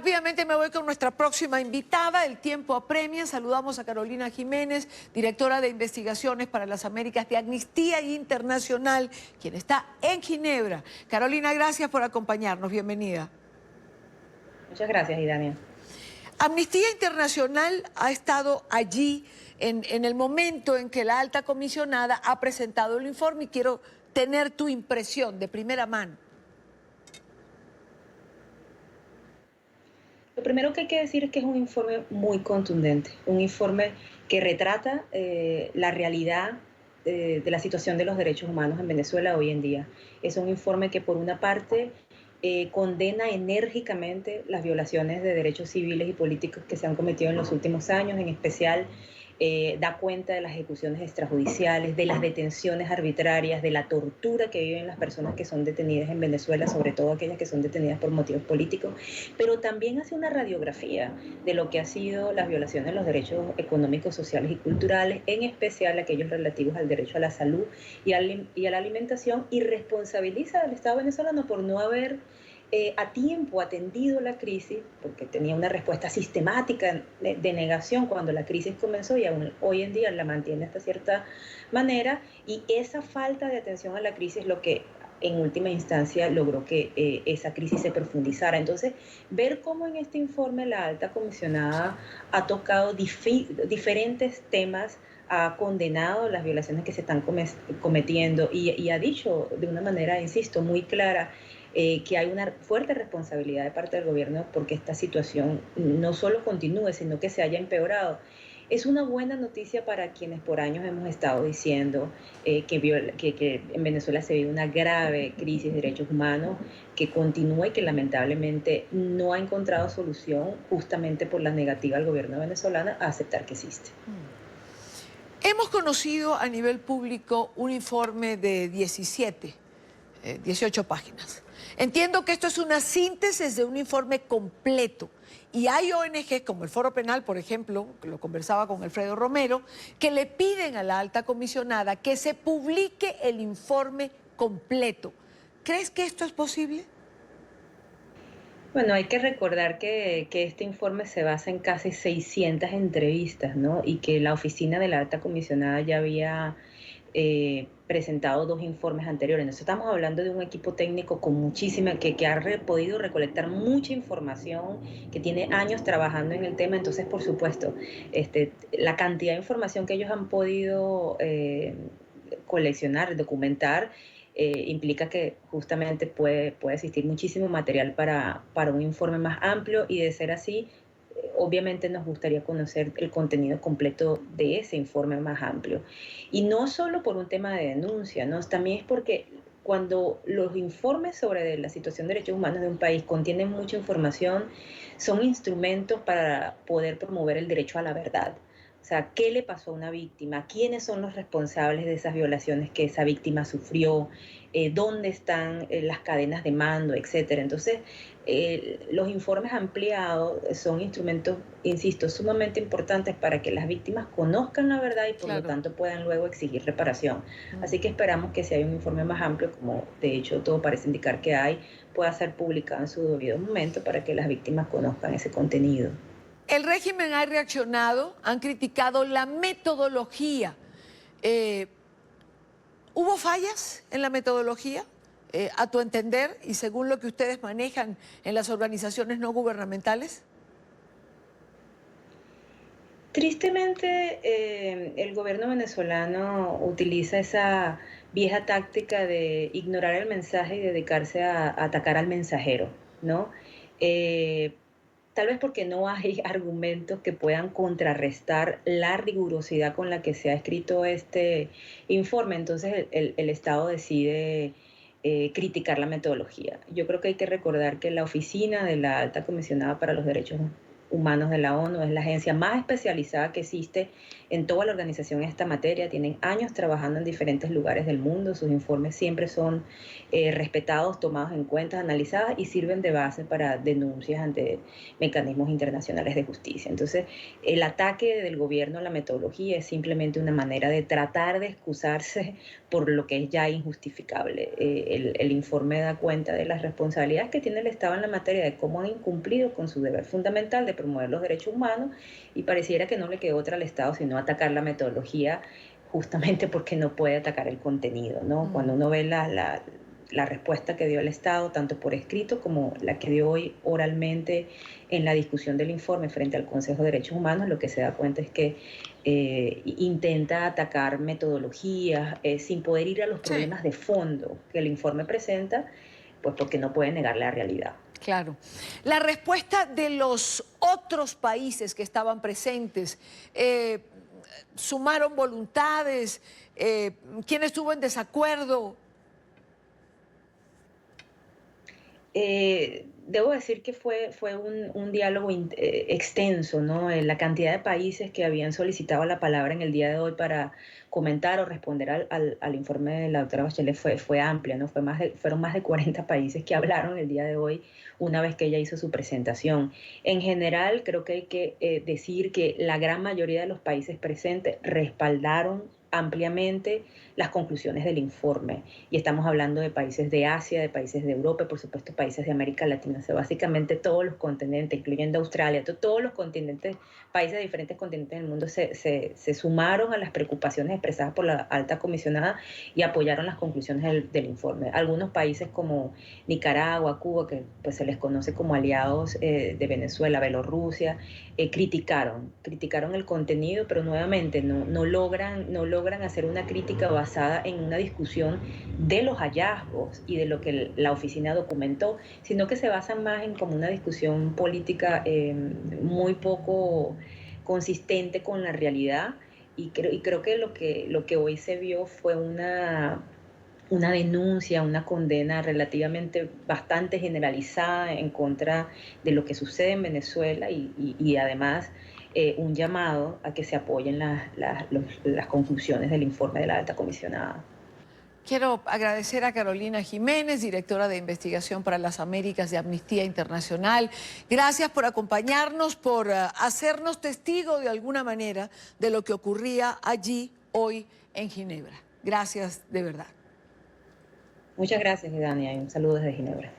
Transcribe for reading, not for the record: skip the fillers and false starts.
Rápidamente me voy con nuestra próxima invitada. El tiempo apremia. Saludamos a Carolina Jiménez, directora de Investigaciones para las Américas de Amnistía Internacional, quien está en Ginebra. Carolina, gracias por acompañarnos. Bienvenida. Muchas gracias, Idania. Amnistía Internacional ha estado allí en el momento en que la alta comisionada ha presentado el informe y quiero tener tu impresión de primera mano. Lo primero que hay que decir es que es un informe muy contundente, un informe que retrata la realidad de la situación de los derechos humanos en Venezuela hoy en día. Es un informe que por una parte condena enérgicamente las violaciones de derechos civiles y políticos que se han cometido en los últimos años, en especial da cuenta de las ejecuciones extrajudiciales, de las detenciones arbitrarias, de la tortura que viven las personas que son detenidas en Venezuela, sobre todo aquellas que son detenidas por motivos políticos, pero también hace una radiografía de lo que ha sido las violaciones de los derechos económicos, sociales y culturales, en especial aquellos relativos al derecho a la salud y a la alimentación, y responsabiliza al Estado venezolano por no haber a tiempo atendido la crisis, porque tenía una respuesta sistemática de negación cuando la crisis comenzó y aún hoy en día la mantiene hasta cierta manera, y esa falta de atención a la crisis es lo que en última instancia logró que esa crisis se profundizara. Entonces, ver cómo en este informe la alta comisionada ha tocado diferentes temas, ha condenado las violaciones que se están cometiendo y ha dicho de una manera, insisto, muy clara, que hay una fuerte responsabilidad de parte del gobierno porque esta situación no solo continúe, sino que se haya empeorado. Es una buena noticia para quienes por años hemos estado diciendo que en Venezuela se vive una grave crisis de derechos humanos, que continúa y que lamentablemente no ha encontrado solución justamente por la negativa del gobierno venezolano a aceptar que existe. Hemos conocido a nivel público un informe de 18 páginas. Entiendo que esto es una síntesis de un informe completo y hay ONG como el Foro Penal, por ejemplo, que lo conversaba con Alfredo Romero, que le piden a la alta comisionada que se publique el informe completo. ¿Crees que esto es posible? Bueno, hay que recordar que este informe se basa en casi 600 entrevistas, ¿no? Y que la oficina de la alta comisionada ya había presentado 2 informes anteriores. Nosotros estamos hablando de un equipo técnico con muchísima, que ha podido recolectar mucha información, que tiene años trabajando en el tema. Entonces, por supuesto, la cantidad de información que ellos han podido coleccionar, documentar, implica que justamente puede existir muchísimo material para un informe más amplio, y de ser así, obviamente nos gustaría conocer el contenido completo de ese informe más amplio. Y no solo por un tema de denuncia, ¿no? También es porque cuando los informes sobre la situación de derechos humanos de un país contienen mucha información, son instrumentos para poder promover el derecho a la verdad. O sea, ¿qué le pasó a una víctima? ¿Quiénes son los responsables de esas violaciones que esa víctima sufrió? ¿Dónde están las cadenas de mando, etcétera? Entonces, los informes ampliados son instrumentos, insisto, sumamente importantes para que las víctimas conozcan la verdad y por lo tanto puedan luego exigir reparación. Así que esperamos que si hay un informe más amplio, como de hecho todo parece indicar que hay, pueda ser publicado en su debido momento para que las víctimas conozcan ese contenido. El régimen ha reaccionado, han criticado la metodología. ¿Hubo fallas en la metodología, a tu entender, y según lo que ustedes manejan en las organizaciones no gubernamentales? Tristemente, el gobierno venezolano utiliza esa vieja táctica de ignorar el mensaje y dedicarse a atacar al mensajero, ¿no? Eh, Tal vez porque no hay argumentos que puedan contrarrestar la rigurosidad con la que se ha escrito este informe. Entonces el Estado decide criticar la metodología. Yo creo que hay que recordar que la oficina de la alta comisionada para los derechos Humanos de la ONU, es la agencia más especializada que existe en toda la organización en esta materia. Tienen años trabajando en diferentes lugares del mundo, sus informes siempre son respetados, tomados en cuenta, analizados y sirven de base para denuncias ante mecanismos internacionales de justicia. Entonces, el ataque del gobierno a la metodología es simplemente una manera de tratar de excusarse por lo que es ya injustificable. El informe da cuenta de las responsabilidades que tiene el Estado en la materia, de cómo han incumplido con su deber fundamental de promover los derechos humanos, y pareciera que no le quedó otra al Estado sino atacar la metodología, justamente porque no puede atacar el contenido, ¿no? Cuando uno ve la respuesta que dio el Estado, tanto por escrito como la que dio hoy oralmente en la discusión del informe frente al Consejo de Derechos Humanos, lo que se da cuenta es que intenta atacar metodologías sin poder ir a los problemas de fondo que el informe presenta, pues porque no puede negar la realidad. Claro. La respuesta de los otros países que estaban presentes, ¿sumaron voluntades? ¿Quién estuvo en desacuerdo? Debo decir que fue un diálogo extenso, ¿no? La cantidad de países que habían solicitado la palabra en el día de hoy para comentar o responder al informe de la doctora Bachelet fue amplia, ¿no? Fueron más de 40 países que hablaron el día de hoy una vez que ella hizo su presentación. En general, creo que hay que decir que la gran mayoría de los países presentes respaldaron ampliamente las conclusiones del informe, y estamos hablando de países de Asia, de países de Europa y por supuesto países de América Latina. O sea, básicamente todos los continentes, incluyendo Australia, todos los continentes, países de diferentes continentes del mundo se sumaron a las preocupaciones expresadas por la alta comisionada y apoyaron las conclusiones del informe. Algunos países como Nicaragua, Cuba, que pues se les conoce como aliados de Venezuela, Bielorrusia, criticaron el contenido, pero nuevamente no logran hacer una crítica basada en una discusión de los hallazgos y de lo que la oficina documentó, sino que se basan más en como una discusión política muy poco consistente con la realidad, y creo que lo que hoy se vio fue una denuncia, una condena relativamente bastante generalizada en contra de lo que sucede en Venezuela, y además un llamado a que se apoyen las conclusiones del informe de la alta comisionada. Quiero agradecer a Carolina Jiménez, directora de Investigación para las Américas de Amnistía Internacional. Gracias por acompañarnos, por hacernos testigo de alguna manera de lo que ocurría allí hoy en Ginebra. Gracias de verdad. Muchas gracias, Dania, y un saludo desde Ginebra.